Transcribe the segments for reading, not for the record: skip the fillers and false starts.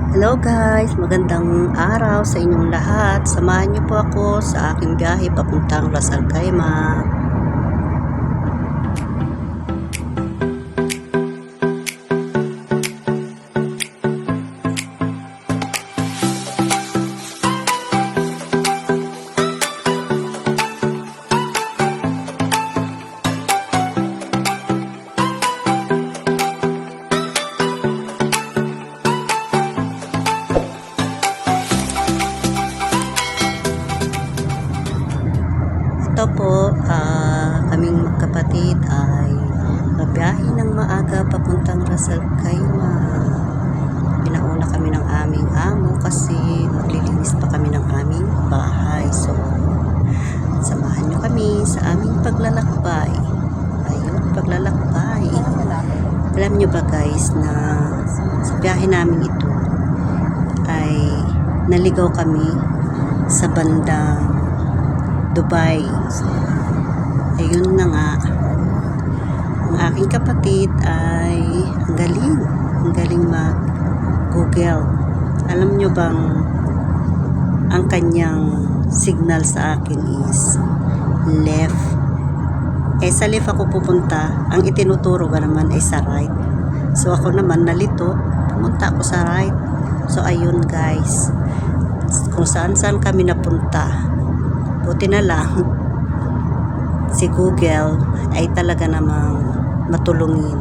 Hello guys, magandang araw sa inyong lahat. Samahan niyo po ako sa aking biyahe papuntang Ras Al Khaimah. Ito po, kaming magkapatid ay mabiyahe ng maaga papuntang Ras Al Khaimah. Pinauna kami ng aming amo kasi maglilinis pa kami ng aming bahay. So, samahan nyo kami sa aming paglalakbay. Ayun, paglalakbay. Alam nyo ba guys na sa biyahe namin ito ay naligaw kami sa bandang Dubai. Ayun na nga, ang aking kapatid ay ang galing mag-Google. Alam nyo bang ang kanyang signal sa akin is left. Sa left ako pupunta, ang itinuturo ba naman ay sa right. So ako naman nalito, pumunta ako sa right. So ayun guys, kung saan kami napunta, buti na lang si Google ay talaga namang matulungin.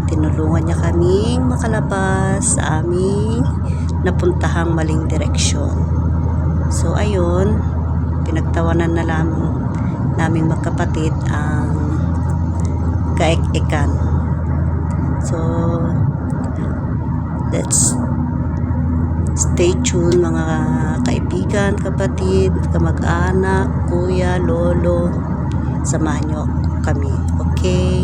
Tinulungan niya kaming makalabas sa aming napuntahang maling direksyon. So ayun, pinagtawanan na lang naming magkapatid ang kaek-ekan. So let's stay tuned mga kaibigan, kapatid, kamag-anak, kuya, lolo. Samahan nyo kami. Okay?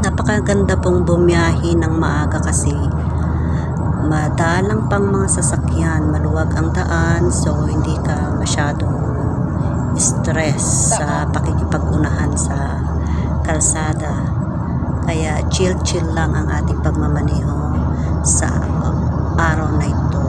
Napakaganda pong bumiyahe ng maaga kasi madalang pang mga sasakyan, maluwag ang daan, so hindi ka masyadong stress sa pakikipag-unahan sa kalsada. Kaya chill lang ang ating pagmamaneho sa araw na ito.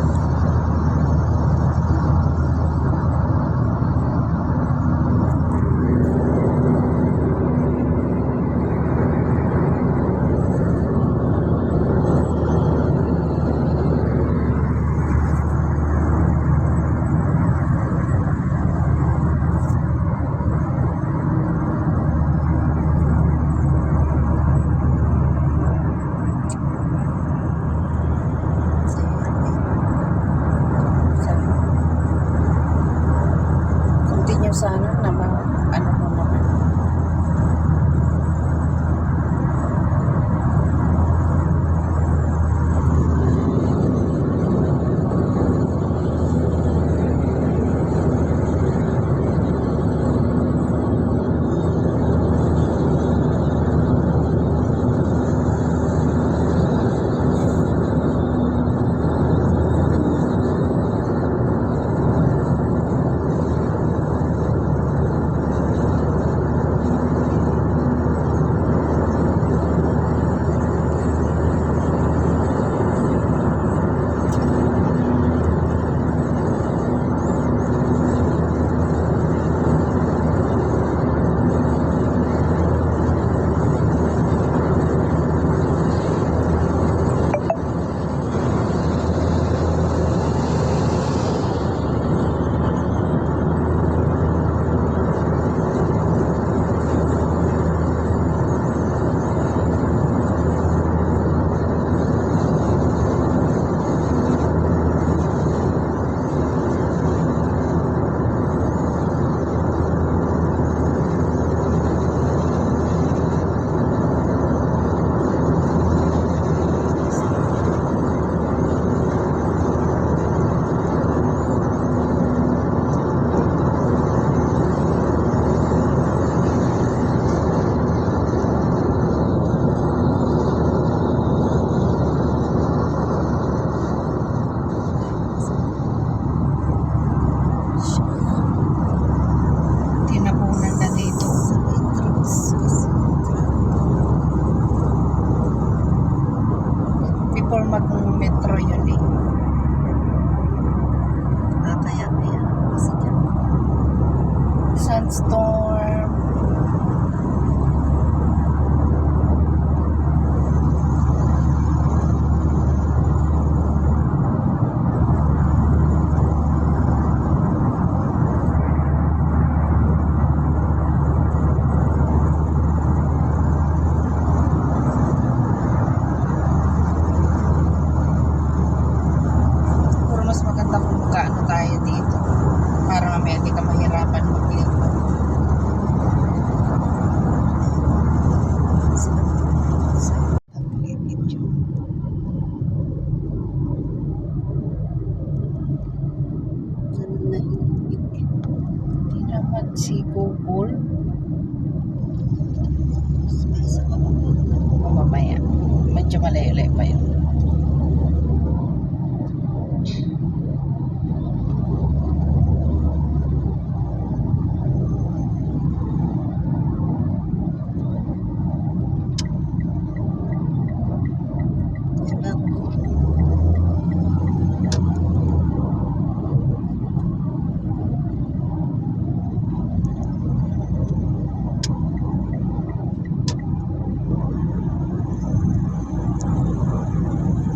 medyo malayo-layo pa yun.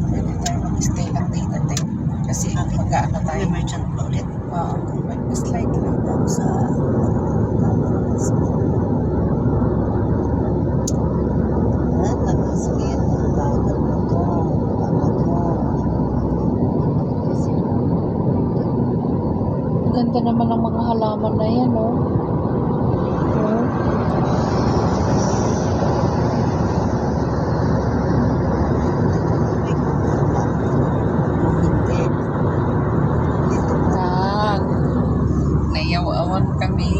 Pwede tayo mag-stay lang dito tayo. Kasi mag-ano tayo. May merchant pa ulit. Oo, mag-slide lang. Ako sa sige, bagal mo to. Ang ganda naman ng mga halaman na yan, oh. Hindi. Dito Tag. Nayaw-awan kami.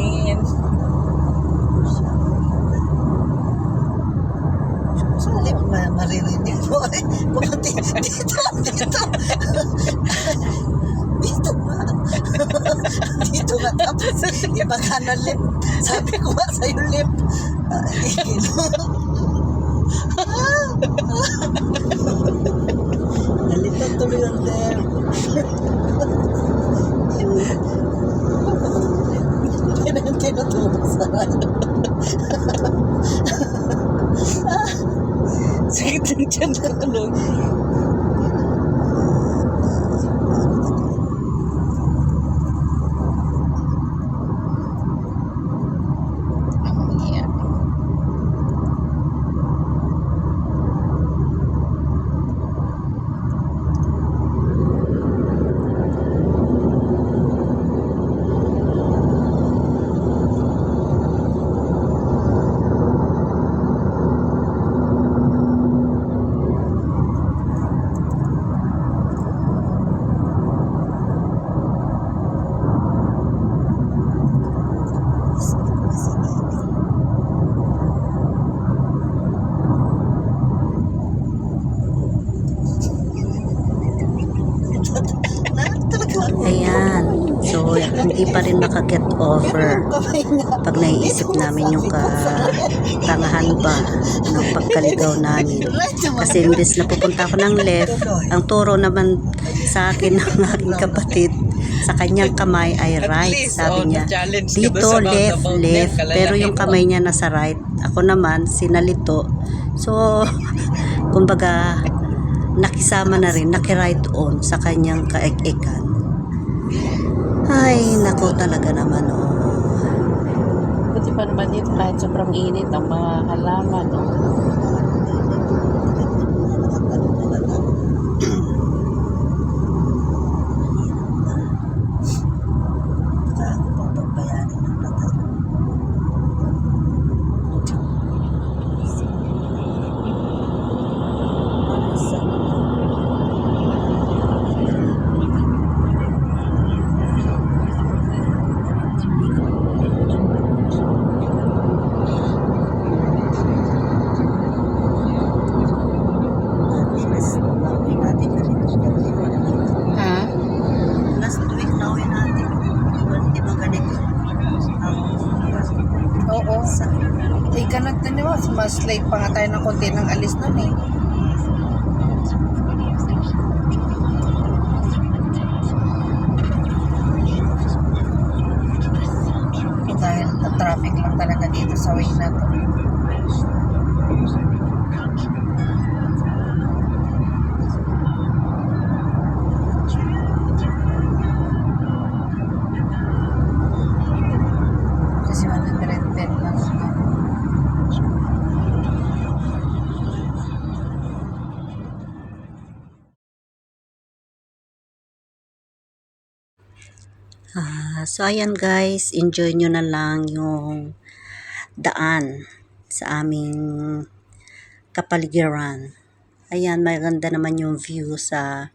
Sali, maririnig mo. Ay, kumati. Dito. Dito nga. Dito nga. Tapos, iba ka na lip. Sabi ko nga sa'yo lip. Nalito tuloy ang lip. Yan ang tinutulog sa radyo. Sakit ng tiyan ko tuloy. Yeah. Ayan. So, hindi pa rin makaget over pag naiisip namin yung katangahan ba ng pagkaligaw namin. Kasi imbes na pupunta ako ng left, ang turo naman sa akin ng aking kapatid sa kanyang kamay ay right. Sabi niya, dito left. Pero yung kamay niya nasa right. Ako naman, sinalito. So, kumbaga, nakisama na rin, naki-right on sa kanyang kaek-ekan. Ay, nako talaga naman, oh. Buti pa naman dito kahit sobrang init ang mga halaman, oh. Ha? Last week na uwi natin. Di ba ganito? Oo. Eh, ganun din naman. Mas late pa nga tayo ng konti ng alis nun, eh. Dahil traffic lang talaga dito sa way na to. Kasi 110 lang. So ayan guys, enjoy nyo na lang yung daan sa aming kapaligiran. Ayan, maganda naman yung view sa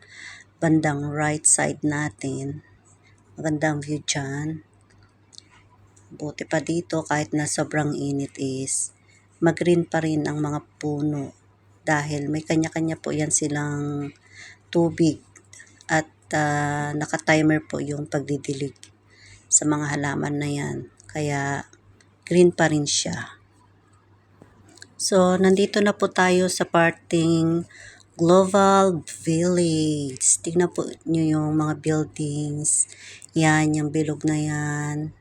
bandang right side natin. Magandang view dyan. Buti pa dito kahit na sobrang init is mag-green pa rin ang mga puno. dahil may kanya-kanya po yan silang tubig at naka-timer po yung pagdidilig sa mga halaman na yan. Kaya green pa rin siya. So, nandito na po tayo sa parting Global Village. Tingnan po nyo yung mga buildings. Yan, yung bilog na yan.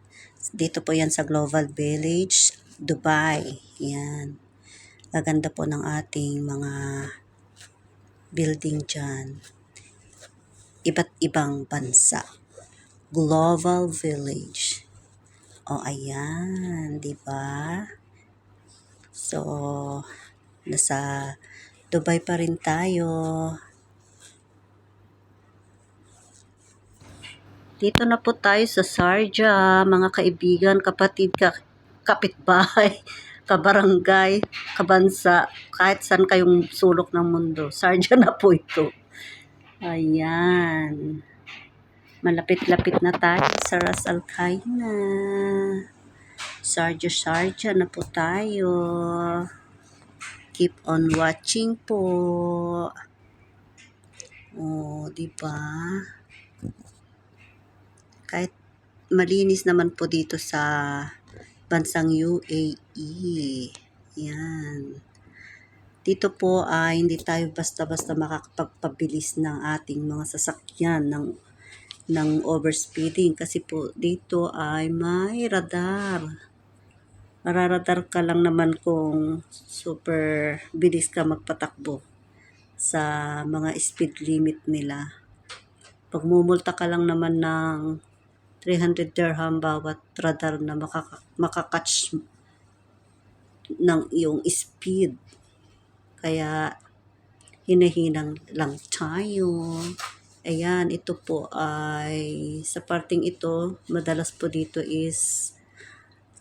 Dito po yan sa Global Village, Dubai. Yan. Gaganda po ng ating mga building dyan. Iba't ibang bansa. Global Village. O, ayan. Diba? So, nasa Dubai pa rin tayo. Dito na po tayo sa Sharjah, mga kaibigan, kapatid, kapitbahay, kabarangay, kabansa, kahit saan kayong sulok ng mundo. Sharjah na po ito. Ayan. Malapit-lapit na tayo sa Ras Al Khaimah. Sharjah na po tayo. Keep on watching po. Oh, di ba? Kahit malinis naman po dito sa bansang UAE. Yan. Dito po ay hindi tayo basta-basta makakapagpabilis ng ating mga sasakyan ng overspeeding kasi po dito ay may radar. Mararadar ka lang naman kung super bilis ka magpatakbo sa mga speed limit nila. Pag mumulta ka lang naman ng 300 dirham bawat radar na makakatch ng iyong speed. Kaya hinahinang lang tayo. Ayan, ito po ay sa parting ito, madalas po dito is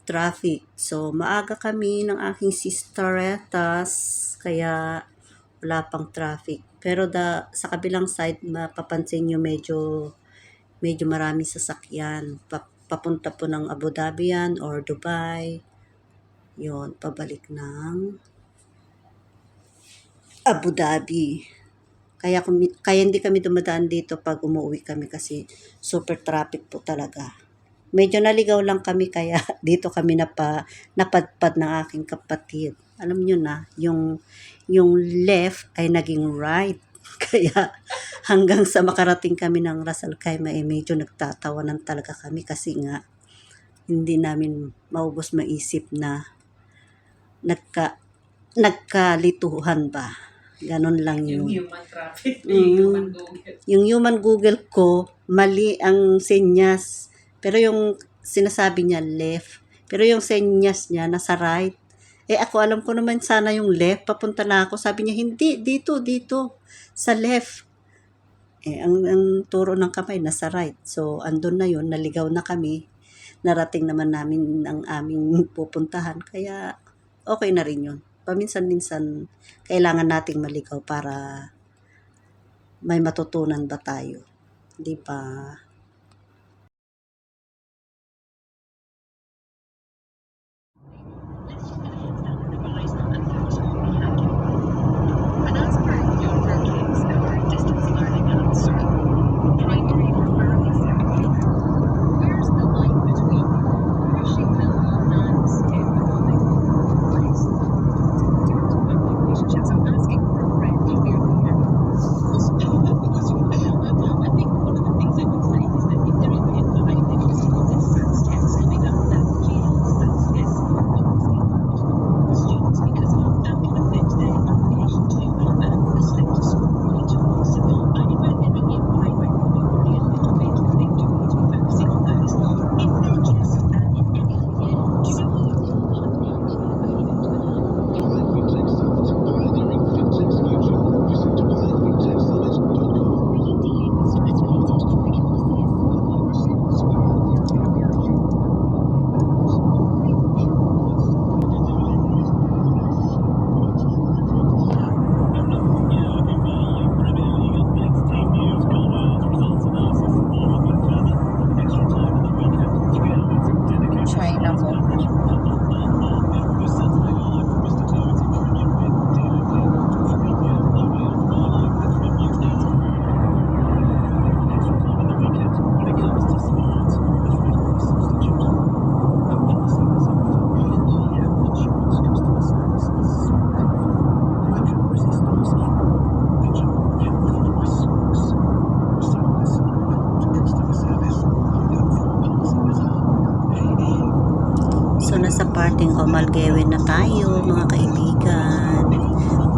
traffic. So, maaga kami ng aking sisteretas, kaya wala pang traffic. Pero sa kabilang side, mapapansin nyo medyo maraming sasakyan. Papunta po ng Abu Dhabi yan or Dubai. Yon, pabalik ng Abu Dhabi. Kaya hindi kami dumadaan dito pag umuwi kami kasi super traffic po talaga. Medyo naligaw lang kami kaya dito kami napadpad ng aking kapatid. Alam nyo na, yung left ay naging right. Kaya hanggang sa makarating kami ng Ras Al Khaimah medyo nagtatawanan talaga kami kasi nga hindi namin maubos maisip na nagkalituhan ba. Ganon lang yun. Yung human traffic, yung human Google. Yung human Google ko, mali ang senyas. Pero yung sinasabi niya left. Pero yung senyas niya nasa right. Ako alam ko naman sana yung left. Papunta na ako. Sabi niya, hindi, dito. Sa left. Ang turo ng kamay nasa right. So, andun na yun. Naligaw na kami. Narating naman namin ang aming pupuntahan. Kaya, okay na rin yun. Paminsan-minsan, kailangan nating maligaw para may matutunan ba tayo. Di ba? Kamalgewin na tayo mga kaibigan.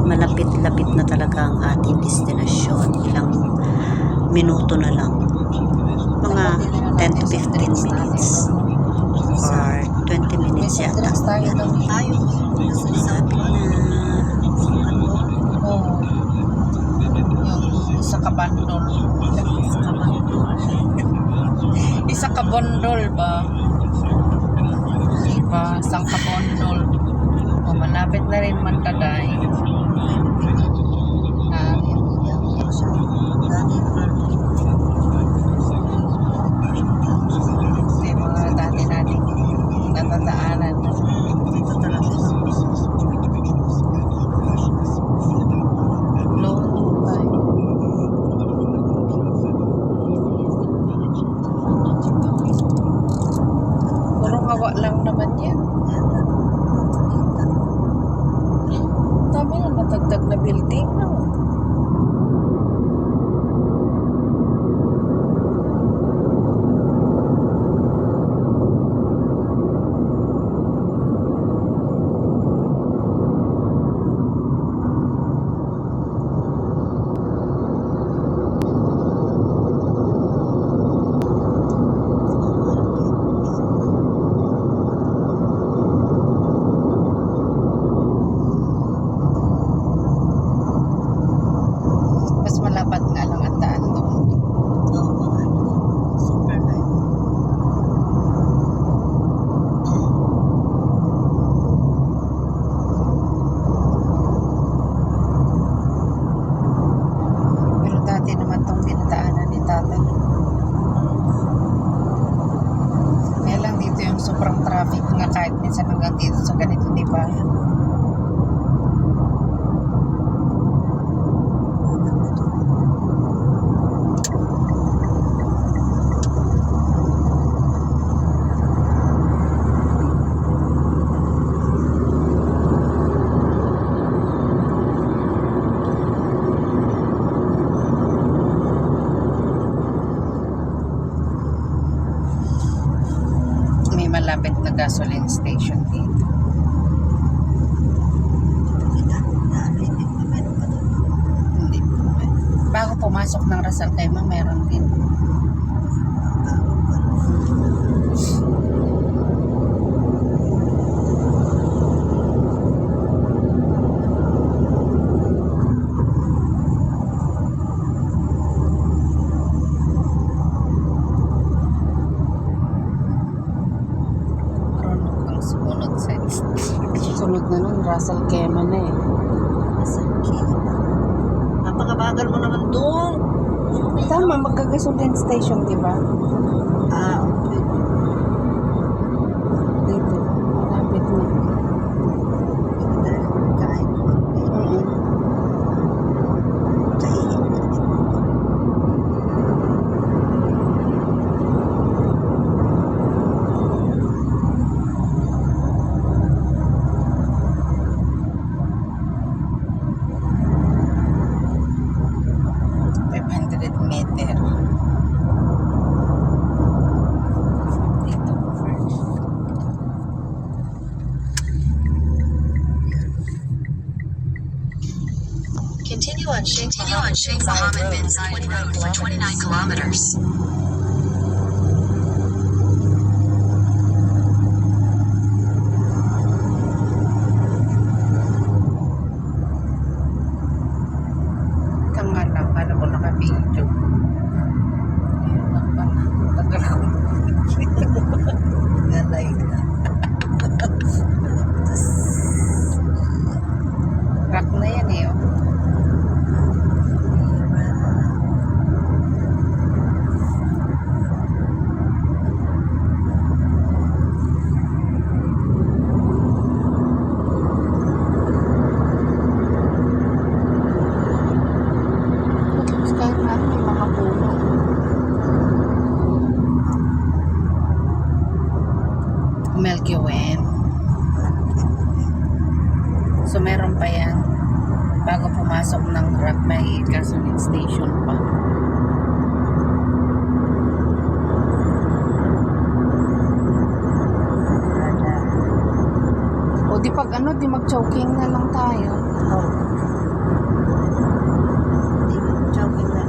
Malapit-lapit na talaga ang ating destinasyon. Ilang minuto na lang. Mga 10 to 15 minutes. Or 20 minutes May yata. drinks tayo daw. Tayo nasasabi na. Oo. Yung isa ka bandol. Isa ka bundol ba? Diba? Isang ka bundol. O, malapit na rin Mandaday. Ah, ito yung mga dati nating natataanan. Ito talaga. Long time. Puro ngawa lang naman yan. Dami na natagdag na building, no? Mas malapad nga lang ang daan doon. Oo, super light. Pero dati naman tong dinadaanan ni tatay. Kaya lang dito yung sobrang traffic nga kahit minsan hanggang dito sa ganito, di ba? May malapit na gasoline station dito. Hindi po. Bago pumasok ng Rizal Kayma, meron din. Ronok ang sumunod sa sunod na nun, Rizal Kayma na eh. Masakit. Napakabagal mo naman doon. Tama, magka-gasoline station, di ba? Okay. Dito, malapit na. Kain ko. Kainin natin. Meter. Dito. Continue on Sheikh Mohammed bin Zayed Road for 29 kilometers. Tama lang, paano ko naka-video? Tagal ko. Galay na. Rock na yan eh. Oh. Tapos kahit na may mga puno. Melchiwen. So meron pa yan. Bago pumasok ng rock, may gasoline station pa. Ano, di mag-choking na lang tayo. Oh. Hindi mo, joking na.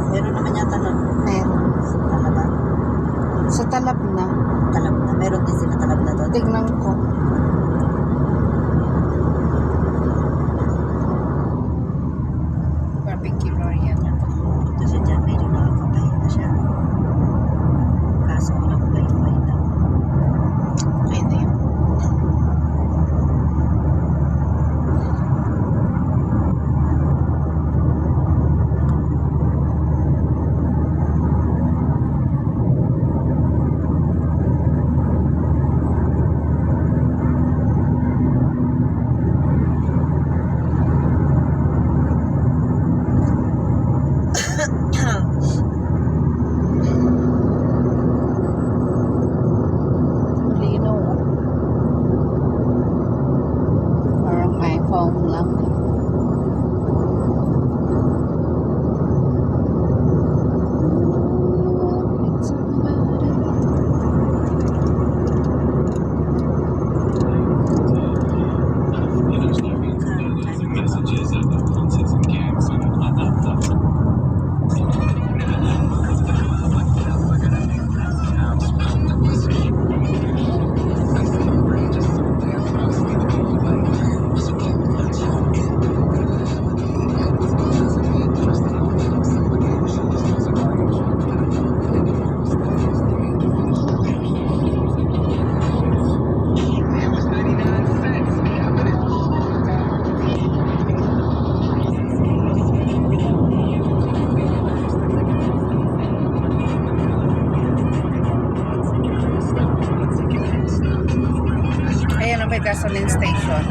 Meron naman yata nun. Meron. Talaba. Sa talab na. Talab na. Meron din sila talab na doon. Tignan ko. Barbecue Royal. Ito siya dyan. Medyo nakakapahin na siya. Kaso walang wifi daw. Okay na yun. Lino. Parang iPhone lang. Messages of the concerts and games and Ayan ang may gasoline station.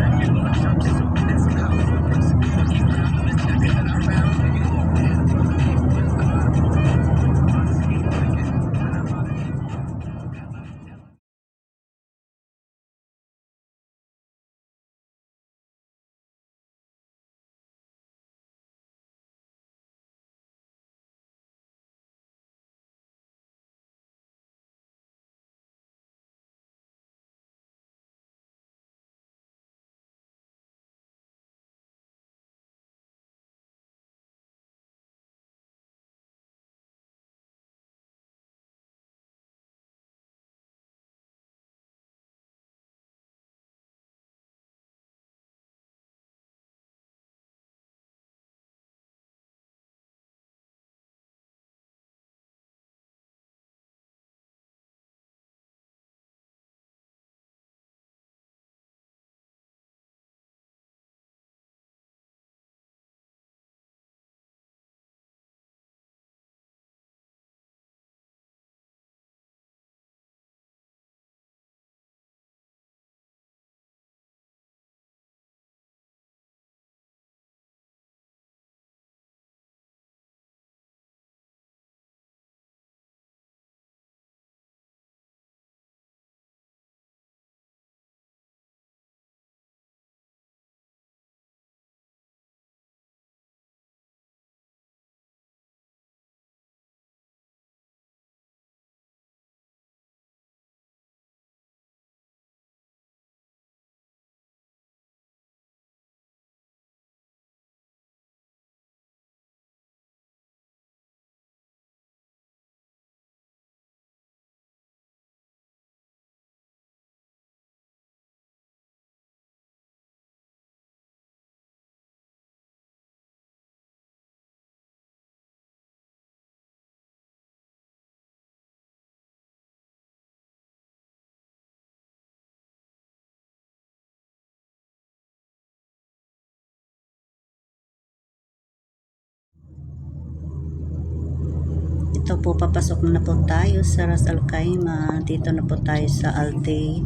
Ito po, papasok na po tayo sa Ras Al Khaimah. Dito na po tayo sa Alday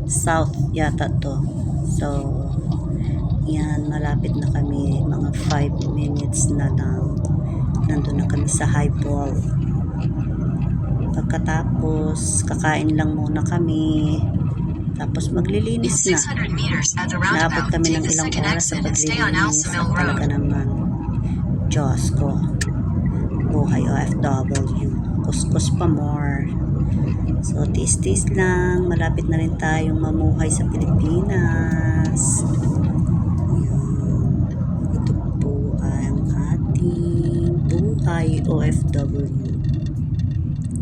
South yata to. So, yan, malapit na kami. Mga 5 minutes na lang. Nandun na kami sa High Ball. Pagkatapos, kakain lang muna kami. Tapos In maglilinis na. 600 meters at the Naabot roundabout, kami take ng the ilang second oras sa exit and stay on paglilinis. Alsamil At talaga Road. naman, Diyos ko, buhay OFW. Kuskus pa more. So, tiis-tiis lang. Malapit na rin tayong mamuhay sa Pilipinas. Ayan. Ito po ang ating buhay OFW.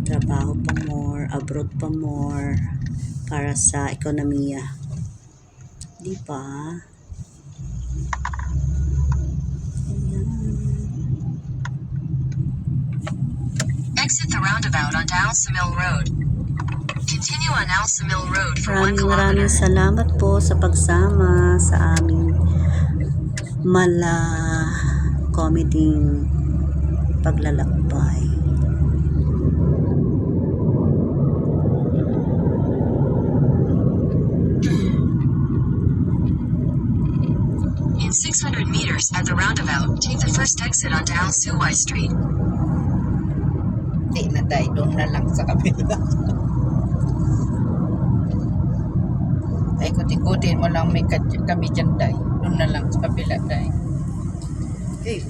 Trabaho pa more, abroad pa more, para sa ekonomiya. Di ba? Exit the roundabout on Dalsamil Road. Continue on Dalsamil Road for 1 Maraming kilometer. salamat po sa pagsama sa aming comedy paglalakbay. In 600 meters at the roundabout, take the first exit onto Al Suwai Street. Di na tayo, doon na lang sa kabila. Ay, kuti-kuti mo lang may kami dyan tayo. Doon na lang sa kabila tayo. Okay.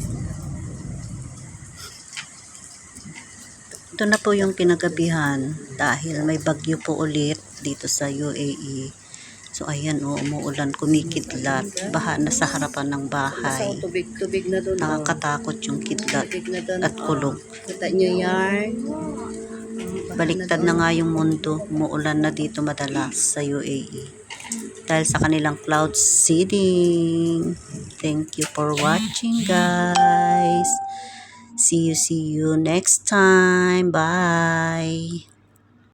Ito na po yung kinagabihan dahil may bagyo po ulit dito sa UAE. So ayan umuulan, kumikidlat, baha na sa harapan ng bahay. Tubig na doon. Nakakatakot yung kidlat at kulog. Kita nyo yan. Baliktad na nga yung mundo, umuulan na dito madalas sa UAE. Dahil sa kanilang cloud seeding. Thank you for watching, guys. See you next time. Bye.